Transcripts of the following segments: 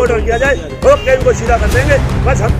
Order किया जाए, रोक के इनको सीधा कर देंगे बस। हम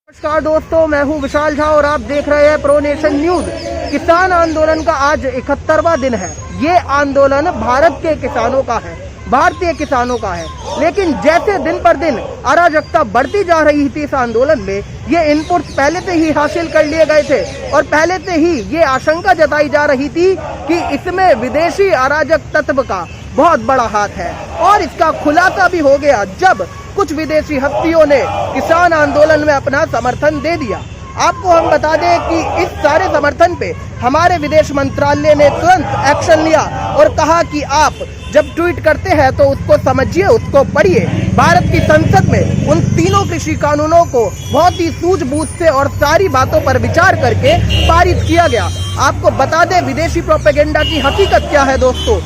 नमस्कार दोस्तों, मैं हूं विशाल झा और आप देख रहे हैं प्रो नेशन न्यूज। किसान आंदोलन का आज 71वां दिन है। ये आंदोलन भारत के किसानों का है, भारतीय किसानों का है। लेकिन जैसे दिन पर दिन अराजकता बढ़ती जा रही थी इस आंदोलन में, ये इनपुट पहले से ही हासिल कर लिए गए थे और पहले से ही ये आशंका जताई जा रही थी कि इसमें विदेशी अराजक तत्व का बहुत बड़ा हाथ है। और इसका खुलासा भी हो गया जब कुछ विदेशी हस्तियों ने किसान आंदोलन में अपना समर्थन दे दिया। आपको हम बता दें कि इस सारे समर्थन पे हमारे विदेश मंत्रालय ने तुरंत एक्शन लिया और कहा कि आप जब ट्वीट करते हैं तो उसको समझिए, उसको पढ़िए। भारत की संसद में उन तीनों कृषि कानूनों को बहुत ही सूझबूझ से और सारी बातों पर विचार करके पारित किया गया। आपको बता दें विदेशी प्रोपेगेंडा की हकीकत क्या है दोस्तों।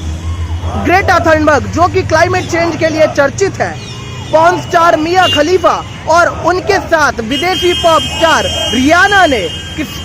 ग्रेटा थनबर्ग जो कि क्लाइमेट चेंज के लिए चर्चित है, पॉर्न स्टार मिया खलीफा और उनके साथ विदेशी पॉप स्टार रियाना ने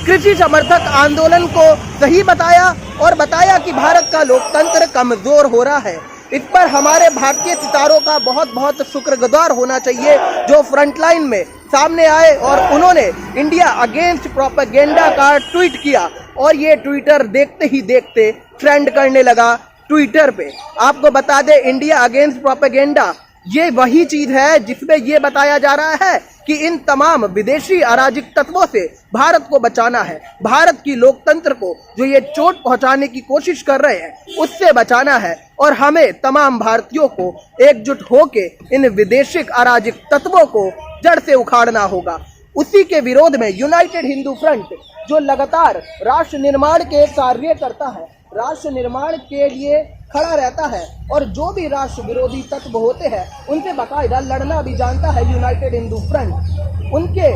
कृषि समर्थक आंदोलन को सही बताया और बताया कि भारत का लोकतंत्र कमजोर हो रहा है। इस पर हमारे भारतीय सितारों का बहुत बहुत शुक्रगुजार होना चाहिए जो फ्रंटलाइन में सामने आए और उन्होंने इंडिया अगेंस्ट प्रोपेगेंडा का ट्वीट किया और ये ट्विटर देखते ही देखते ट्रेंड करने लगा ट्विटर पे। आपको बता दें इंडिया अगेंस्ट प्रोपेगेंडा ये वही चीज है जिसमें ये बताया जा रहा है कि इन तमाम विदेशी अराजक तत्वों से भारत को बचाना है, भारत की लोकतंत्र को जो ये चोट पहुंचाने की कोशिश कर रहे हैं उससे बचाना है और हमें तमाम भारतीयों को एकजुट होके इन विदेशी अराजक तत्वों को जड़ से उखाड़ना होगा। उसी के विरोध में यूनाइटेड हिंदू फ्रंट जो लगातार राष्ट्र निर्माण के कार्य करता है, राष्ट्र निर्माण के लिए खड़ा रहता है और जो भी राष्ट्र विरोधी तत्व होते हैं उनसे बाकायदा लड़ना भी जानता है यूनाइटेड हिंदू फ्रंट। उनके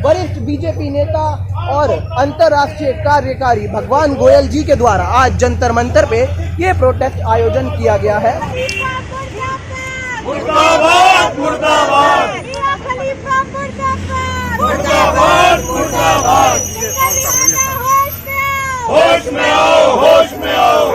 वरिष्ठ बीजेपी नेता और अंतर्राष्ट्रीय कार्यकारी भगवान गोयल जी के द्वारा आज जंतर मंतर पे ये प्रोटेस्ट आयोजन किया गया है। मुर्दाबाद मुर्दाबाद मुर्दाबाद मुर्दाबाद, होश में आओ, होश में आओ,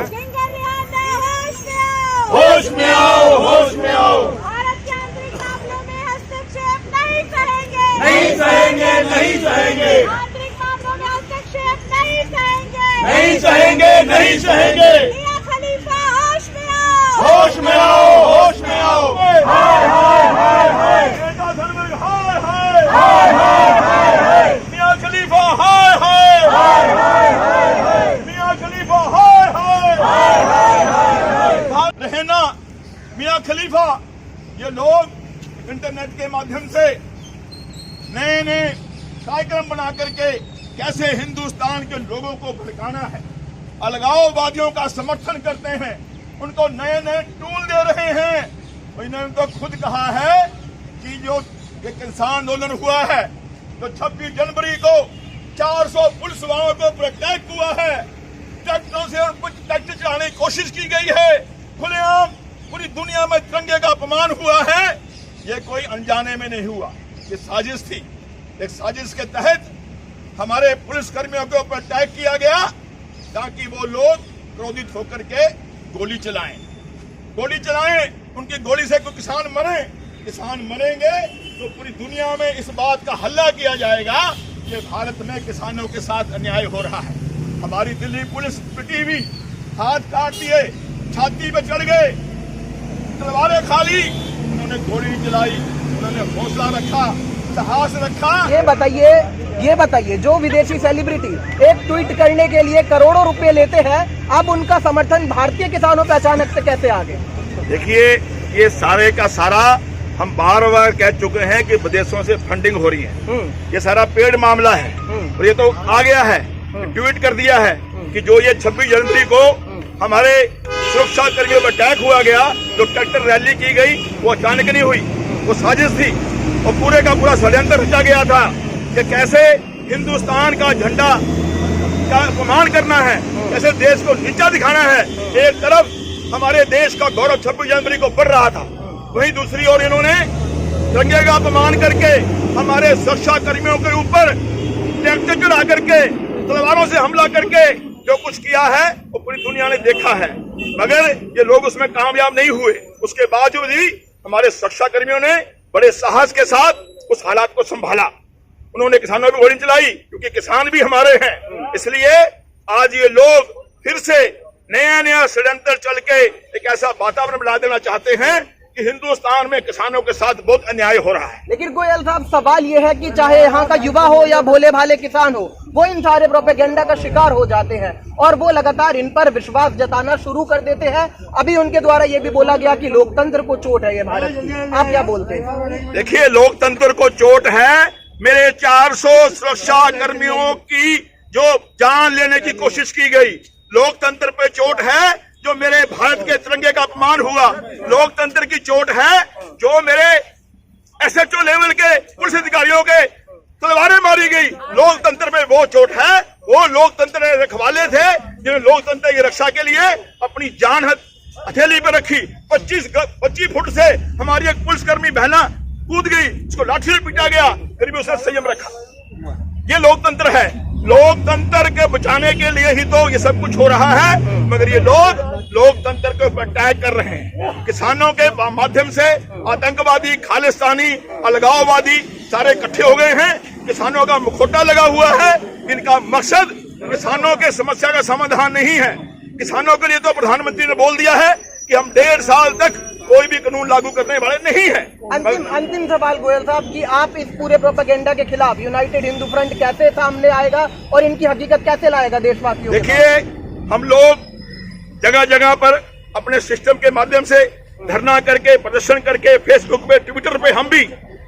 होश में आओ, होश में आओ। भारत के आंतरिक मामलों में हस्तक्षेप नहीं करेंगे, नहीं सहेंगे, नहीं सहेंगे, आंतरिक मामलों में हस्तक्षेप नहीं सहेंगे, नहीं सहेंगे, नहीं सहेंगे। मियां खलीफा होश में आओ, होश में आओ, होश में आओ। हाय हाय हाय हाय, ग्रेटा थनबर्ग हाय हाय, हाय हाय हाय हाय, मियां खलीफा हाय हाय, हाय हाय हाय हाय, मियां खलीफा हाय हाय, हाय हाय हाय हाय। रहना मियां खलीफा, ये लोग इंटरनेट के माध्यम से नए नए कार्यक्रम बना करके कैसे हिंदुस्तान के लोगों को भड़काना है, अलगाववादियों का समर्थन करते हैं, उनको नए नए टूल दे रहे हैं। इन्होंने तो खुद कहा है कि जो ये किसान आंदोलन हुआ है तो 26 जनवरी को 400 पुलिस वालों को अटैक हुआ है, ट्रैक्टरों से कुछ ट्रैक्टर चलाने की कोशिश की गई है, खुलेआम पूरी दुनिया में तिरंगे का अपमान हुआ है। ये कोई अनजाने में नहीं हुआ, ये साजिश थी। एक साजिश के तहत हमारे पुलिस कर्मियों के ऊपर अटैक किया गया ताकि वो लोग क्रोधित होकर के गोली चलाएं, उनकी गोली से कोई किसान मरे, किसान मरेंगे तो पूरी दुनिया में इस बात का हल्ला किया जाएगा कि भारत में किसानों के साथ अन्याय हो रहा है। हमारी दिल्ली पुलिस पिटी हुई, हाथ काट दिए, छाती पे चढ़ गए, तलवारें खा ली, उन्होंने गोली नहीं चलाई, उन्होंने हौसला रखा, साहस रखा। ये बताइए जो विदेशी सेलिब्रिटी एक ट्वीट करने के लिए करोड़ों रुपए लेते हैं, अब उनका समर्थन भारतीय किसानों पे अचानक से कैसे आ गया? देखिए, ये सारे का सारा हम बार बार कह चुके हैं कि विदेशों से फंडिंग हो रही है, ये सारा पेड मामला है और ये तो आ गया है, ट्वीट कर दिया है कि जो ये 26 जनवरी को हमारे सुरक्षा कर्मियों पर अटैक हुआ गया, जो ट्रैक्टर रैली की गई, वो अचानक नहीं हुई, वो साजिश थी और पूरे का पूरा षड्यंत्र रचा गया था कि कैसे हिंदुस्तान का झंडा का अपमान करना है, कैसे देश को नीचा दिखाना है। एक तरफ हमारे देश का गौरव 26 जनवरी को बढ़ रहा था, वहीं दूसरी ओर इन्होंने तिरंगे का अपमान करके हमारे सुरक्षा कर्मियों के ऊपर ट्रैक्टर चढ़ा करके तलवारों से हमला करके जो कुछ किया है वो पूरी दुनिया ने देखा है, मगर ये लोग उसमें कामयाब नहीं हुए। उसके बावजूद भी हमारे सुरक्षा कर्मियों ने बड़े साहस के साथ उस हालात को संभाला। उन्होंने किसानों की गोली चलाई, क्योंकि किसान भी हमारे हैं। इसलिए आज ये लोग फिर से नया षड्यंत्र चल के एक ऐसा वातावरण बना देना चाहते हैं कि हिंदुस्तान में किसानों के साथ बहुत अन्याय हो रहा है। लेकिन गोयल साहब, सवाल ये है कि चाहे यहाँ का युवा हो या भोले भाले किसान हो, वो इन सारे प्रोपेगेंडा का शिकार हो जाते हैं और वो लगातार इन पर विश्वास जताना शुरू कर देते हैं। अभी उनके द्वारा ये भी बोला गया कि लोकतंत्र को चोट है ये भारत की, आप क्या बोलते हैं? देखिए, लोकतंत्र को चोट है। मेरे 400 सुरक्षा कर्मियों की जो जान लेने की कोशिश की गई, लोकतंत्र पे चोट है। जो मेरे भारत के तिरंगे का अपमान हुआ, लोकतंत्र की चोट है। जो मेरे SHO लेवल के पुलिस अधिकारियों के तलवारें मारी गई, लोकतंत्र में वो चोट है। वो लोकतंत्र के रखवाले थे जिन्होंने लोकतंत्र की रक्षा के लिए अपनी जान हथेली पर रखी। 25 फुट से हमारी एक पुलिसकर्मी बहना कूद गई, उसको लाठी से पीटा गया, फिर भी उसने संयम रखा। ये लोकतंत्र है। लोकतंत्र के बचाने के लिए ही तो ये सब कुछ हो रहा है, मगर ये लोग लोकतंत्र के ऊपर अटैक कर रहे हैं। किसानों के माध्यम से आतंकवादी, खालिस्तानी, अलगाववादी सारे इकट्ठे हो गए हैं। किसानों का मुखौटा लगा हुआ है। इनका मकसद किसानों के समस्या का समाधान नहीं है। किसानों के लिए तो प्रधानमंत्री ने बोल दिया है कि हम 1.5 साल तक कोई भी कानून लागू करने वाले नहीं है। अंतिम सवाल गोयल साहब कि आप इस पूरे प्रोपेगेंडा के खिलाफ यूनाइटेड हिंदू फ्रंट कैसे सामने आएगा और इनकी हकीकत कैसे लाएगा देशवासियों? देखिए, हम लोग जगह जगह पर अपने सिस्टम के माध्यम से धरना करके, प्रदर्शन करके, फेसबुक पे, ट्विटर पे हम भी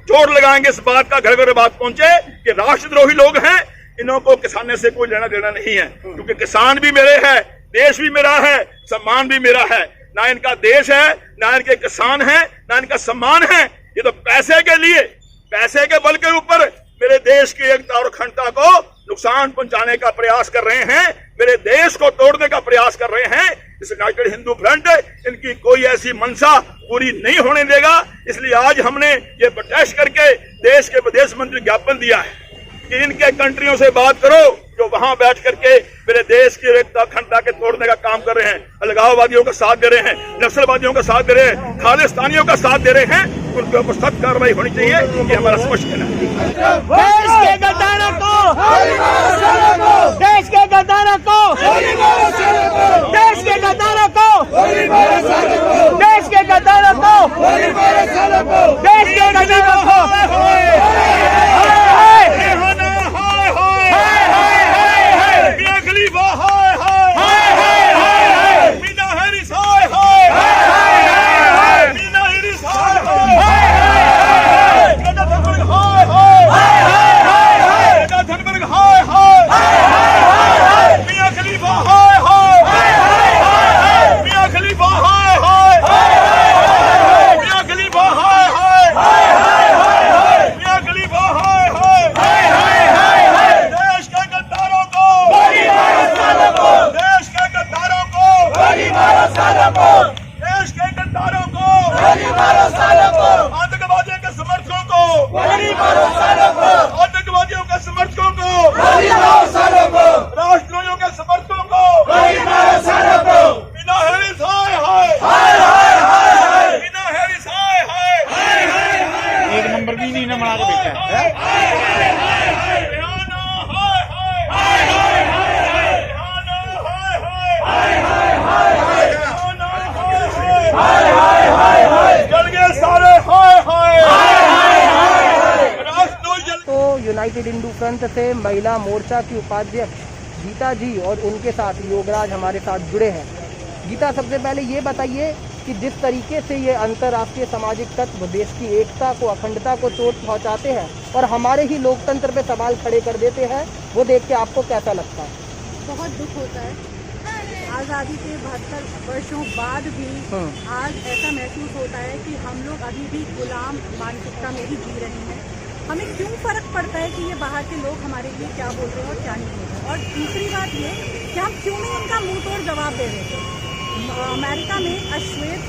जोर लगाएंगे इस बात का, घर घर बात पहुंचे कि राष्ट्रद्रोही लोग हैं, इन्हों को किसानों से कोई लेना देना नहीं है। क्योंकि किसान भी मेरे हैं, देश भी मेरा है, सम्मान भी मेरा है। ना इनका देश है, ना इनके किसान हैं, ना इनका सम्मान है। ये तो पैसे के लिए, पैसे के बल के ऊपर मेरे देश की एकता और अखंडता को नुकसान पहुंचाने का प्रयास कर रहे हैं, मेरे देश को तोड़ने का प्रयास कर रहे हैं। इस यूनाइटेड हिंदू फ्रंट इनकी कोई ऐसी मंशा पूरी नहीं होने देगा। इसलिए आज हमने ये प्रोटेस्ट करके देश के विदेश मंत्री ज्ञापन दिया है कि इनके कंट्रियों से बात करो जो वहां बैठ करके मेरे देश की एकता अखंडता के तोड़ने का काम कर रहे हैं, अलगाववादियों का साथ दे रहे हैं, नक्सलवादियों का साथ दे रहे हैं, खालिस्तानियों का साथ दे रहे हैं। उनके ऊपर सख्त कार्रवाई होनी चाहिए। ये हमारा स्पष्ट कहना है। देश के गद्दारों को, देश के गद्दारों को, देश के गद्दारों को, देश के गद्दारों को, देश के गद्दारों को, मियां खलीफा हाय हाय, मीना हैरिस हाय हाय, मीना हैरिस हाय हाय, ग्रेटा थनबर्ग हाय हाय, ग्रेटा थनबर्ग हाय हाय, मियां खलीफा हाय हाय, मियां खलीफा हाय हाय, मियां खलीफा हाय हाय, मियां खलीफा हाय हाय। देश के गद्दारों को, देश के गद्दारों को, देश के गद्दारों को, आतंकवादियों के समर्थकों को, आतंकवादियों के समर्थकों को, राष्ट्रद्रोहियों के समर्थकों को, मीना हैरिस हाय हाय, मीना हैरिस हाय हाय, एक नंबर भी नहीं ना बना के बैठा है। तो यूनाइटेड हिंदू फ्रंट से महिला मोर्चा की उपाध्यक्ष गीता जी और उनके साथ योगराज हमारे साथ जुड़े हैं। गीता, सबसे पहले ये बताइए कि जिस तरीके से ये अंतर्राष्ट्रीय सामाजिक तत्व देश की एकता को, अखंडता को चोट पहुंचाते हैं और हमारे ही लोकतंत्र पे सवाल खड़े कर देते हैं, वो देख के आपको कैसा लगता है? बहुत दुख होता है। आज़ादी के 72 वर्षों बाद भी आज ऐसा महसूस होता है कि हम लोग अभी भी गुलाम मानसिकता में ही जी रहे हैं। हमें क्यों फर्क पड़ता है कि ये बाहर के लोग हमारे लिए क्या बोल रहे हैं और क्या नहीं बोल रहे हैं। और दूसरी बात ये कि हम क्यों नहीं इनका मुंह तोड़ जवाब दे रहे थे। अमेरिका में अश्वेत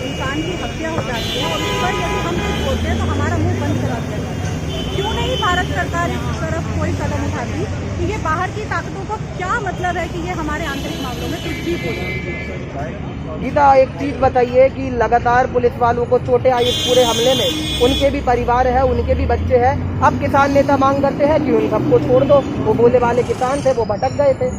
इंसान की हत्या हो जाती है और उस पर यदि हम कुछ बोलते हैं तो हमारा मुंह बंद करा दिया जाता है। क्यों नहीं भारत सरकार इस तरफ कोई कदम उठाती कि ये बाहर की ताकतों को क्या मतलब है कि ये हमारे आंतरिक मामलों में कुछ भी बोले। गीता, एक चीज बताइए कि लगातार पुलिस वालों को चोटें आई इस पूरे हमले में, उनके भी परिवार है, उनके भी बच्चे हैं। अब किसान नेता मांग करते हैं कि उन सबको छोड़ दो, वो भोले वाले किसान थे, वो भटक गए थे।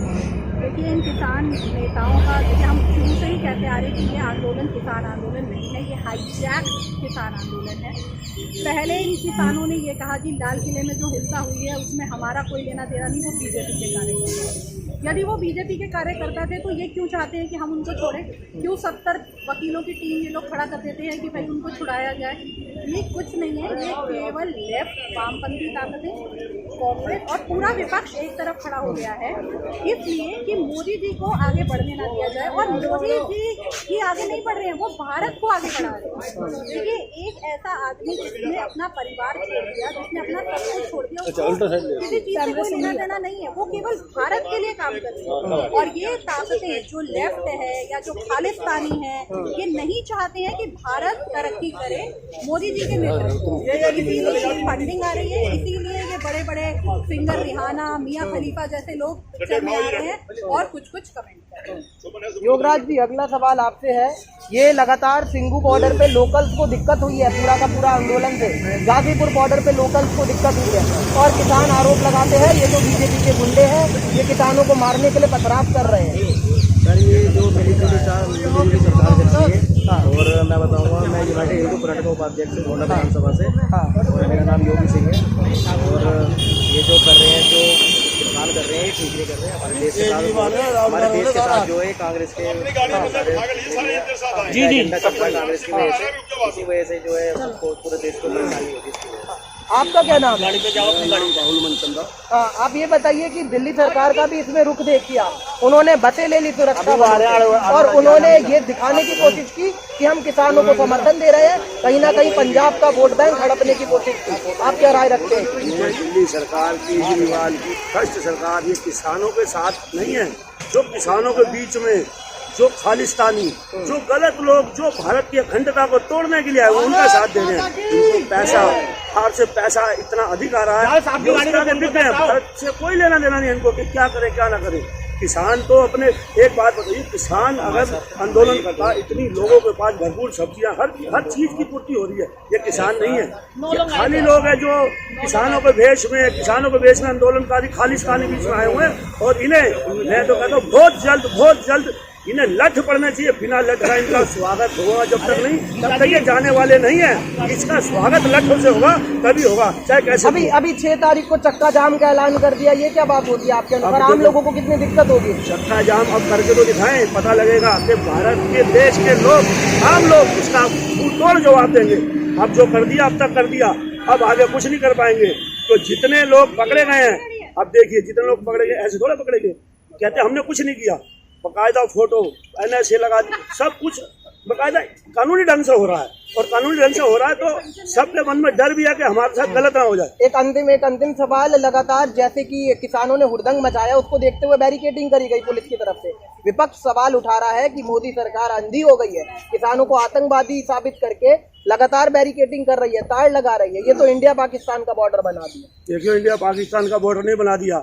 देखिए, इन किसान नेताओं का, देखिए हम शुरू से ही कहते आ रहे हैं कि ये आंदोलन किसान आंदोलन नहीं है, ये हाईजैक किसान आंदोलन है। पहले इन किसानों ने ये कहा कि लाल किले में जो हिंसा हुई है उसमें हमारा कोई लेना देना नहीं, वो बीजेपी के कार्यकर्ता है। यदि वो बीजेपी के कार्यकर्ता थे तो ये क्यों चाहते हैं कि हम उनको छोड़ें? क्यों 70 वकीलों की टीम ये लोग खड़ा कर देते हैं कि भाई उनको छुड़ाया जाए? ये कुछ नहीं है, ये केवल लेफ्ट वामपंथी ताकतें, कांग्रेस और पूरा विपक्ष एक तरफ खड़ा हो गया है इसलिए कि मोदी जी को आगे बढ़ने ना दिया जाए। और मोदी जी ही आगे नहीं बढ़ रहे हैं, वो भारत को आगे बढ़ा रहे हैं। देखिए, एक ऐसा आदमी जिसने अपना परिवार छोड़ दिया, जिसने अपना सब कुछ छोड़ दिया, उसको किसी चीज से कोई लेना देना नहीं है, वो केवल भारत के लिए काम कर रहे हैं। और ये ताकतें जो लेफ्ट है या जो खालिस्तानी है, ये नहीं चाहते हैं कि भारत तरक्की करे मोदी जी के नेतृत्व में। इसीलिए फंडिंग आ रही है, इसीलिए ये बड़े बड़े सिंगर रिहाना, मियां खलीफा जैसे लोग पिक्चर में आ रहे हैं और कुछ कमेंट कर रहे हैं। योगराज जी, अगला सवाल आपसे है, ये लगातार सिंगू बॉर्डर पे लोकल्स को दिक्कत हुई है पूरा का पूरा आंदोलन से, गाजीपुर बॉर्डर पे लोकल्स को दिक्कत हुई है और किसान आरोप लगाते हैं ये तो बीजेपी के गुंडे हैं, ये किसानों को मारने के लिए पथराव कर रहे हैं। सर, ये जो मिलीजुली सरकार चल रही है, और मैं बताऊंगा, मैं यूनाइटेड हिंदू फ्रंट का उपाध्यक्ष हूँ गोंडा विधानसभा से, और मेरा नाम योगी सिंह है। और ये जो कर रहे हैं, जो इस्तेमाल कर रहे हैं, ठीक नहीं कर रहे हैं। हमारे देश के साथ जो है कांग्रेस के एजेंडा चल रहा है, कांग्रेस की वजह से, इसी वजह से जो है सबको पूरे देश को परेशानी होगी इसकी वजह से। आपका क्या नाम है? राहुल मनचंदा। हाँ, आप ये बताइए कि दिल्ली सरकार का भी इसमें रुख देखिए, उन्होंने बसें ले ली सुरक्षा और उन्होंने ये दिखाने की कोशिश की कि हम किसानों को समर्थन दे रहे हैं, कहीं ना कहीं पंजाब का वोट बैंक हड़पने की कोशिश की। आप क्या राय रखते हैं? दिल्ली सरकार की, केजरीवाल की भ्रष्ट सरकार ये किसानों के साथ नहीं है। जो किसानों के बीच में जो खालिस्तानी, जो गलत लोग, जो भारत की अखंडता को तोड़ने के लिए आए, वो उनका साथ दे रहे हैं। उनको पैसा, बाहर से पैसा इतना अधिक आ रहा है, भारत से कोई लेना देना नहीं इनको कि क्या करें क्या ना करें। किसान तो अपने, एक बात बताइए, किसान अगर आंदोलन करता, इतनी लोगों के पास भरपूर सब्जियां, हर चीज की पूर्ति हो रही है, ये किसान नहीं है, ये खाली लोग हैं जो किसानों के भेष में आंदोलनकारी खालिस्तानी बीच में आए हुए हैं। और इन्हें मैं तो कहता हूँ बहुत जल्द इन्हें लठ पड़ना चाहिए। बिना लठ का इनका स्वागत होगा जब तक नहीं, तब तक ये जाने वाले नहीं है। इसका स्वागत लठों से होगा तभी होगा, चाहे कैसे। अभी 6 तारीख को चक्का जाम का ऐलान कर दिया, ये क्या बात होती है आपके अनुसार? आम लोगों को कितनी दिक्कत होगी? चक्का जाम अब करके तो दिखाएं, पता लगेगा कि भारत के देश के लोग, आम लोग इसका तोड़ जवाब देंगे। अब जो कर दिया, अब तक कर दिया, अब आगे कुछ नहीं कर पाएंगे। तो जितने लोग पकड़े गए हैं, अब देखिए जितने लोग पकड़े गए, ऐसे थोड़ा पकड़े गए, कहते हमने कुछ नहीं किया, बकायदा फोटो NSA लगा दी, सब कुछ बकायदा कानूनी ढंग से हो रहा है। और कानूनी ढंग से हो रहा है तो सबके मन में डर भी है कि हमारे साथ गलत ना हो जाए। एक अंतिम सवाल, लगातार जैसे कि किसानों ने हुड़दंग मचाया, उसको देखते हुए बैरिकेडिंग करी गई पुलिस की तरफ से। विपक्ष सवाल उठा रहा है कि मोदी सरकार अंधी हो गई है, किसानों को आतंकवादी साबित करके लगातार बैरिकेडिंग कर रही है, तार लगा रही है। ये तो इंडिया पाकिस्तान का बॉर्डर बना दिया। देखिए, इंडिया पाकिस्तान का बॉर्डर नहीं बना दिया,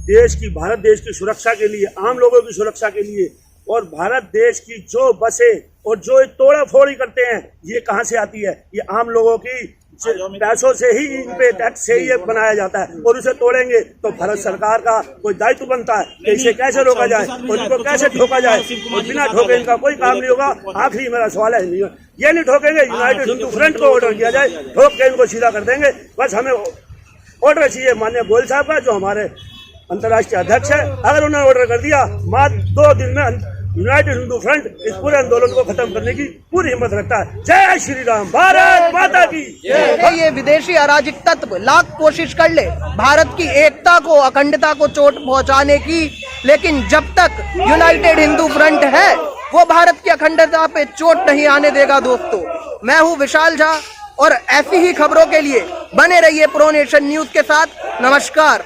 देश की, भारत देश की सुरक्षा के लिए, आम लोगों की सुरक्षा के लिए। और भारत देश की जो बसें और जो तोड़ा फोड़ी करते हैं, ये कहाँ से आती है? ये आम लोगों की पैसों से ही, इन पे टैक्स से ही ये बनाया जाता है। और उसे तोड़ेंगे तो भारत सरकार का कोई दायित्व बनता है कि इसे कैसे रोका जाए और इनको कैसे ठोका जाए। और बिना ठोके इनका कोई काम नहीं होगा। आखिरी मेरा सवाल है, ये नहीं ठोकेंगे, यूनाइटेड हिंदू फ्रंट को ऑर्डर किया जाए, ठोक के इनको सीधा कर देंगे। बस हमें ऑर्डर चाहिए माननीय गोयल साहब का, जो हमारे अंतर्राष्ट्रीय अध्यक्ष है। अगर उन्होंने ऑर्डर कर दिया, मात्र 2 दिन में यूनाइटेड हिंदू फ्रंट इस पूरे आंदोलन को खत्म करने की पूरी हिम्मत रखता है। जय श्री राम, भारत माता की। ये विदेशी अराजक तत्व लाख कोशिश कर ले भारत की एकता को, अखंडता को चोट पहुंचाने की, लेकिन जब तक यूनाइटेड हिंदू फ्रंट है, वो भारत की अखंडता पे चोट नहीं आने देगा। दोस्तों, मैं हूँ विशाल झा और ऐसी ही खबरों के लिए बने रहिए प्रो नेशन न्यूज के साथ। नमस्कार।